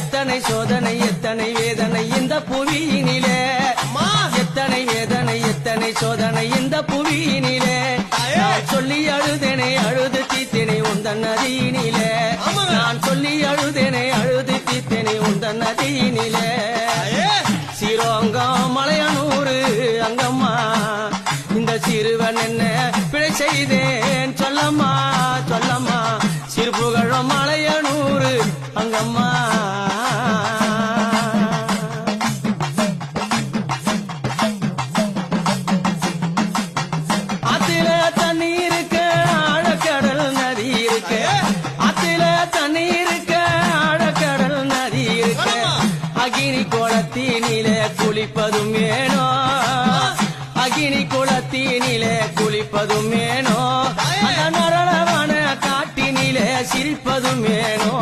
எத்தனை சோதனை எத்தனை வேதனை இந்த புவியினிலே, எத்தனை வேதனை எத்தனை சோதனை இந்த புவியினிலே. நான் சொல்லி அழுதேனே அழுது தீத்தேனே உந்தன் நதியினிலே, நான் சொல்லி அழுதேனே அழுது தீத்தேனே உந்தன் நதியினிலே. சீரோங்கம் மலையனூறு அங்கம்மா, இந்த சிறுவன் என்ன பிழை செய்தேன் சொல்லம்மா சொல்லம்மா. சிறுபுகழும் மலையனூறு அங்கம்மா. ஆத்தில தண்ணி இருக்க ஆழக்கடல் நதி இருக்கு, ஆத்தில தண்ணி இருக்க ஆழக்கடல் நதி இருக்கு. அகினி குளத்தினிலே குளிப்பதும் வேணோ, அகினி குளத்தினிலே குளிப்பதும் வேணோ. அந்த நரளவன காட்டினிலே சிரிப்பதும் வேணோ.